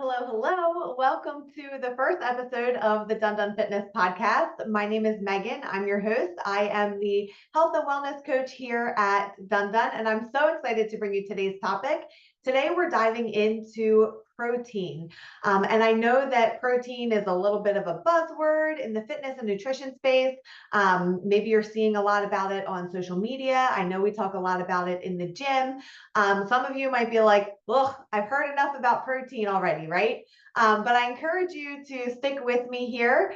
Hello, hello. Welcome to the first episode of the Dun Dun Fitness podcast. My name is Megan. I'm your host. I am the health and wellness coach here at Dun Dun, and I'm so excited to bring you today's topic. Today, we're diving into protein. And I know that protein is a little bit of a buzzword in the fitness and nutrition space. Maybe you're seeing a lot about it on social media. I know we talk a lot about it in the gym. Some of you might be like, "Ugh, I've heard enough about protein already," right? But I encourage you to stick with me here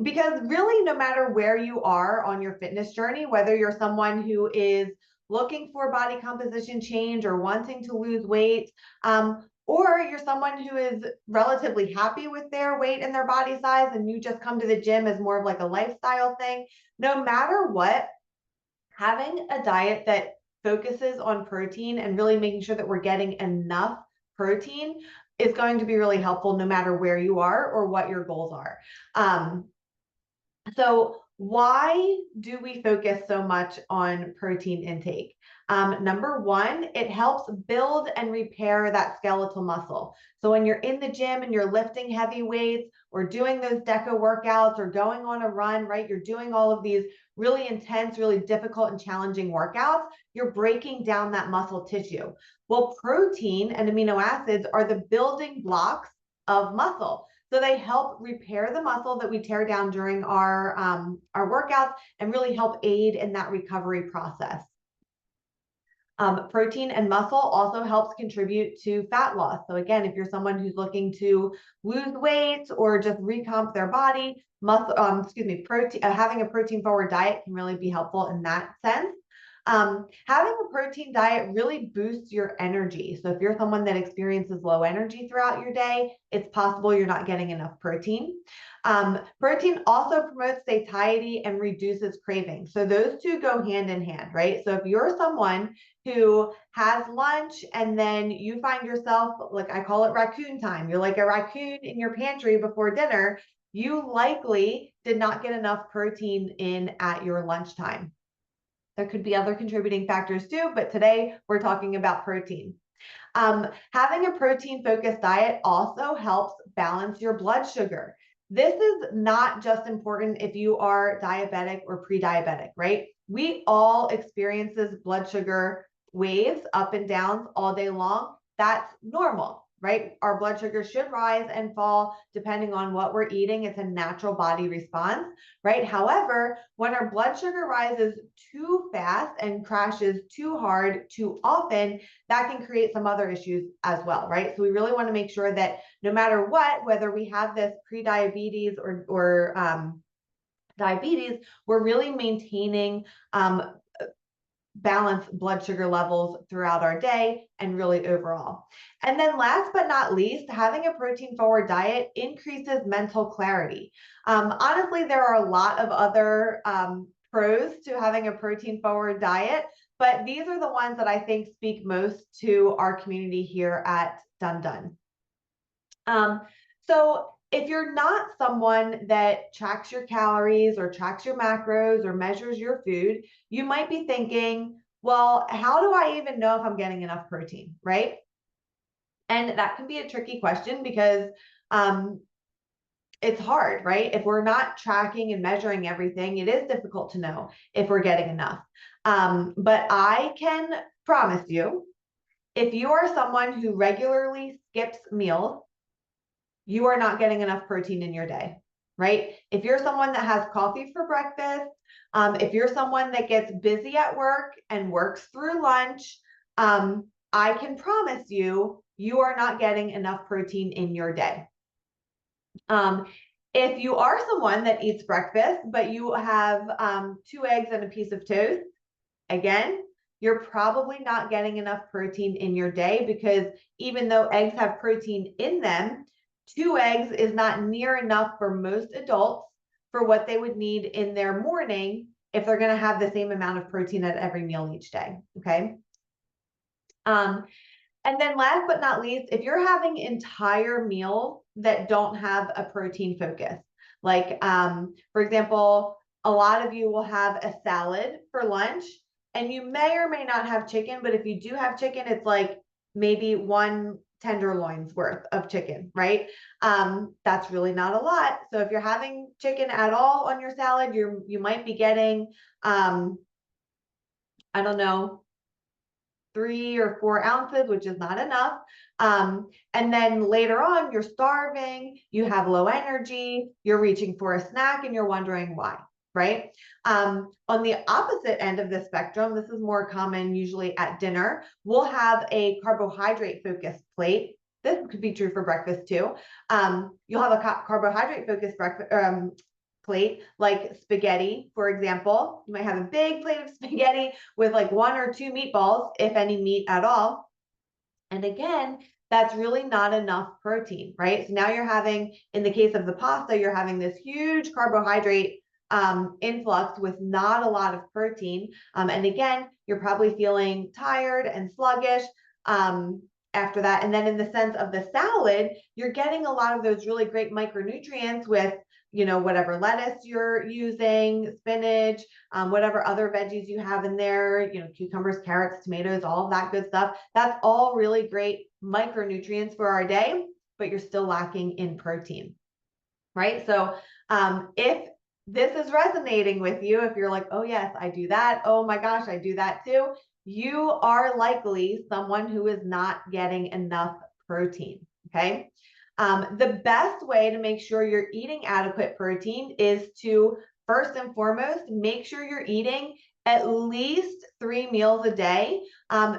because really, no matter where you are on your fitness journey, whether you're someone who is looking for body composition change or wanting to lose weight, or you're someone who is relatively happy with their weight and their body size, and you just come to the gym as more of like a lifestyle thing, no matter what, having a diet that focuses on protein and really making sure that we're getting enough protein is going to be really helpful no matter where you are or what your goals are. So why do we focus so much on protein intake? Number one, it helps build and repair that skeletal muscle. So when you're in the gym and you're lifting heavy weights or doing those DECA workouts or going on a run, right? You're doing all of these really intense, really difficult and challenging workouts. You're breaking down that muscle tissue. Well, protein and amino acids are the building blocks of muscle. So they help repair the muscle that we tear down during our workouts and really help aid in that recovery process. Protein and muscle also helps contribute to fat loss. So again, if you're someone who's looking to lose weight or just recomp their body, having a protein forward diet can really be helpful in that sense. Having a protein diet really boosts your energy. So if you're someone that experiences low energy throughout your day, it's possible you're not getting enough protein. Protein also promotes satiety and reduces craving. So those two go hand in hand, right? So if you're someone who has lunch and then you find yourself, like I call it raccoon time, you're like a raccoon in your pantry before dinner, you likely did not get enough protein in at your lunchtime. There could be other contributing factors too, but today we're talking about protein. Having a protein-focused diet also helps balance your blood sugar. This is not just important if you are diabetic or pre-diabetic, right? We all experience blood sugar waves, up and downs all day long. That's normal, right? Our blood sugar should rise and fall depending on what we're eating. It's a natural body response, right? However, when our blood sugar rises too fast and crashes too hard, too often, that can create some other issues as well, right? So we really want to make sure that no matter what, whether we have this pre-diabetes or diabetes, we're really maintaining balanced blood sugar levels throughout our day and really overall. And then last but not least, having a protein forward diet increases mental clarity. Honestly, there are a lot of other pros to having a protein forward diet, but these are the ones that I think speak most to our community here at Dun Dun. So if you're not someone that tracks your calories or tracks your macros or measures your food, you might be thinking, well, how do I even know if I'm getting enough protein, right? And that can be a tricky question because it's hard, right? If we're not tracking and measuring everything, it is difficult to know if we're getting enough. But I can promise you, if you are someone who regularly skips meals, you are not getting enough protein in your day, right? If you're someone that has coffee for breakfast, if you're someone that gets busy at work and works through lunch, I can promise you, you are not getting enough protein in your day. If you are someone that eats breakfast, but you have 2 eggs and a piece of toast, again, you're probably not getting enough protein in your day because even though eggs have protein in them, 2 eggs is not near enough for most adults for what they would need in their morning if they're going to have the same amount of protein at every meal each day, okay? And then last but not least, if you're having entire meals that don't have a protein focus, like for example, a lot of you will have a salad for lunch and you may or may not have chicken, but if you do have chicken, it's like maybe one tenderloins worth of chicken, right? That's really not a lot. So if you're having chicken at all on your salad, you might be getting, I don't know, 3 or 4 ounces, which is not enough. And then later on, you're starving, you have low energy, you're reaching for a snack and you're wondering why, right? On the opposite end of the spectrum, this is more common usually at dinner, we'll have a carbohydrate focused plate. This could be true for breakfast too. You'll have a carbohydrate focused breakfast plate, like spaghetti, for example. You might have a big plate of spaghetti with like 1 or 2 meatballs, if any meat at all. And again, that's really not enough protein, right? So now you're having, in the case of the pasta, you're having this huge carbohydrate influx with not a lot of protein. And again, you're probably feeling tired and sluggish after that. And then in the sense of the salad, you're getting a lot of those really great micronutrients with, you know, whatever lettuce you're using, spinach, whatever other veggies you have in there, you know, cucumbers, carrots, tomatoes, all of that good stuff. That's all really great micronutrients for our day, but you're still lacking in protein, right? So if this is resonating with you, if you're like, oh yes, I do that. Oh my gosh, I do that too. You are likely someone who is not getting enough protein, okay? The best way to make sure you're eating adequate protein is to, first and foremost, make sure you're eating at least 3 meals a day,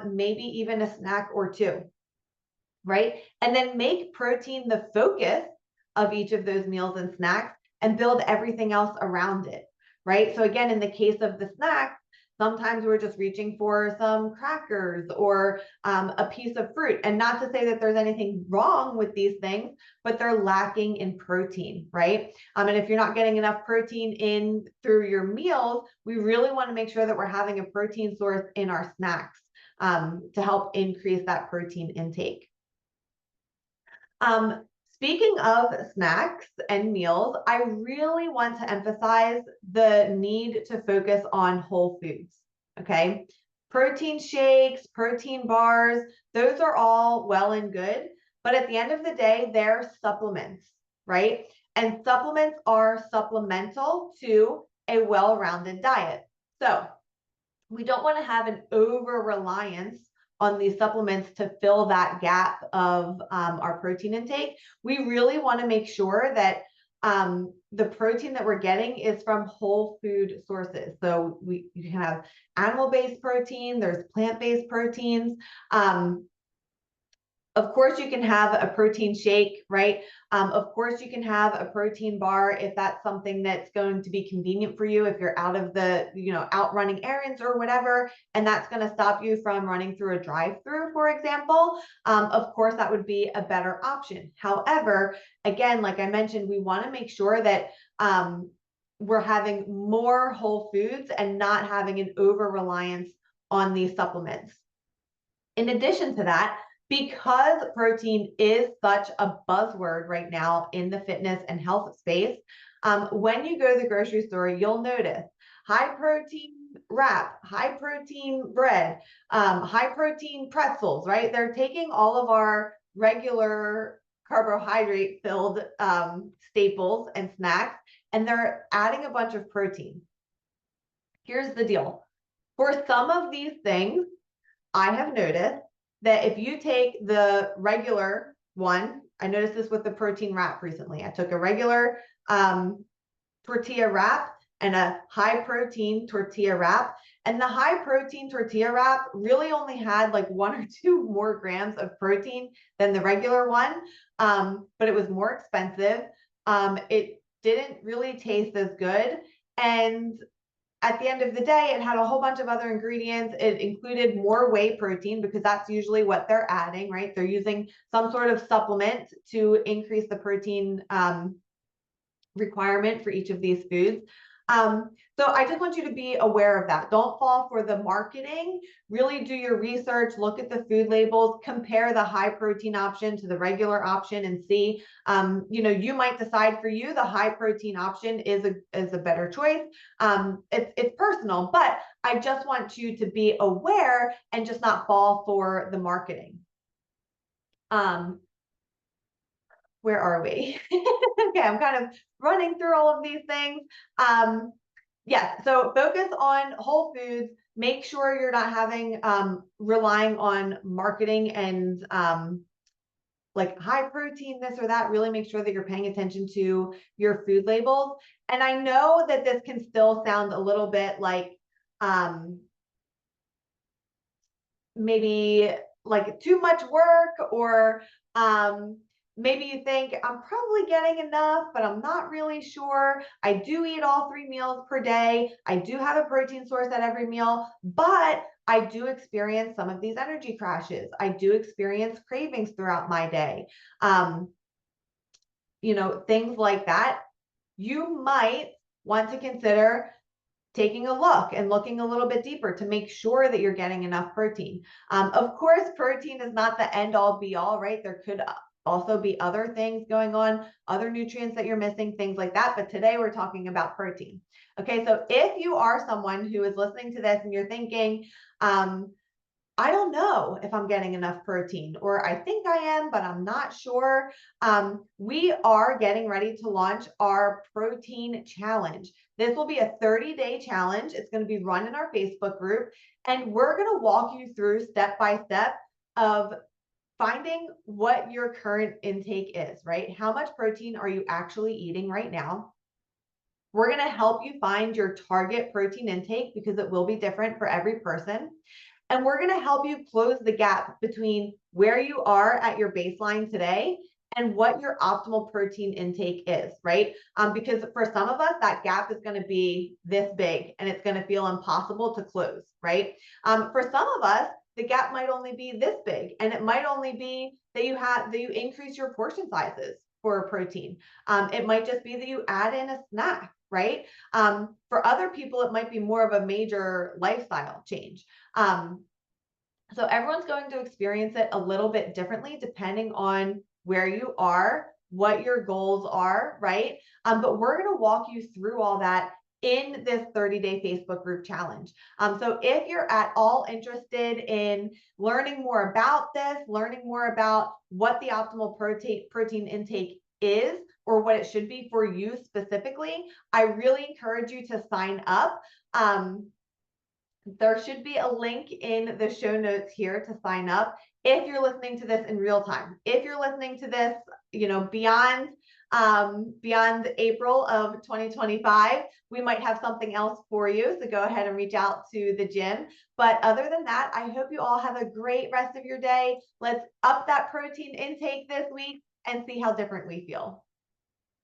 maybe even a snack or 2, right? And then make protein the focus of each of those meals and snacks and build everything else around it, right? So again, in the case of the snacks, sometimes we're just reaching for some crackers or a piece of fruit. And not to say that there's anything wrong with these things, but they're lacking in protein, right? And if you're not getting enough protein in through your meals, we really want to make sure that we're having a protein source in our snacks to help increase that protein intake. Speaking of snacks and meals, I really want to emphasize the need to focus on whole foods, okay? Protein shakes, protein bars, those are all well and good, but at the end of the day, they're supplements, right? And supplements are supplemental to a well-rounded diet. So we don't want to have an over-reliance on these supplements to fill that gap of our protein intake. We really want to make sure that the protein that we're getting is from whole food sources. So you can have animal-based protein, there's plant-based proteins. Of course, you can have a protein shake, right? Of course, you can have a protein bar if that's something that's going to be convenient for you, if you're out of the, you know, out running errands or whatever, and that's going to stop you from running through a drive-through, for example. Of course, that would be a better option. However, again, like I mentioned, we want to make sure that we're having more whole foods and not having an over-reliance on these supplements. In addition to that, because protein is such a buzzword right now in the fitness and health space, when you go to the grocery store, you'll notice high protein wrap, high protein bread, high protein pretzels, right? They're taking all of our regular carbohydrate filled staples and snacks, and they're adding a bunch of protein. Here's the deal. For some of these things, I have noticed that if you take the regular one, I noticed this with the protein wrap recently. I took a regular tortilla wrap and a high protein tortilla wrap. And the high protein tortilla wrap really only had like 1 or 2 more grams of protein than the regular one, but it was more expensive. It didn't really taste as good. And at the end of the day, it had a whole bunch of other ingredients. It included more whey protein because that's usually what they're adding, right? They're using some sort of supplement to increase the protein requirement for each of these foods. So I just want you to be aware of that. Don't fall for the marketing. Really do your research, look at the food labels, compare the high protein option to the regular option and see, you know, you might decide for you the high protein option is a better choice. It's personal, but I just want you to be aware and just not fall for the marketing. Where are we? Okay, I'm kind of running through all of these things. Yes, so focus on whole foods. Make sure you're not having relying on marketing and like high protein, this or that. Really make sure that you're paying attention to your food labels. And I know that this can still sound a little bit like maybe like too much work, or maybe you think I'm probably getting enough, but I'm not really sure. I do eat all 3 meals per day. I do have a protein source at every meal, but I do experience some of these energy crashes. I do experience cravings throughout my day. Things like that. You might want to consider taking a look and looking a little bit deeper to make sure that you're getting enough protein. Of course, protein is not the end all be all, right? There could also be other things going on, other nutrients that you're missing, things like that. But today we're talking about protein. Okay, so if you are someone who is listening to this and you're thinking, I don't know if I'm getting enough protein, or I think I am, but I'm not sure. We are getting ready to launch our protein challenge. This will be a 30-day challenge. It's going to be run in our Facebook group, and we're going to walk you through step by step of finding what your current intake is, right? How much protein are you actually eating right now? We're going to help you find your target protein intake because it will be different for every person. And we're going to help you close the gap between where you are at your baseline today and what your optimal protein intake is, right? Because for some of us, that gap is going to be this big and it's going to feel impossible to close, right? For some of us, the gap might only be this big, and it might only be that you increase your portion sizes for protein. It might just be that you add in a snack, right? For other people, it might be more of a major lifestyle change. So everyone's going to experience it a little bit differently depending on where you are, what your goals are, right? But we're going to walk you through all that in this 30-day Facebook group challenge. So if you're at all interested in learning more about this, learning more about what the optimal protein intake is, or what it should be for you specifically, I really encourage you to sign up. There should be a link in the show notes here to sign up if you're listening to this in real time. If you're listening to this, beyond April of 2025, we might have something else for you. So go ahead and reach out to the gym. But other than that, I hope you all have a great rest of your day. Let's up that protein intake this week and see how different we feel.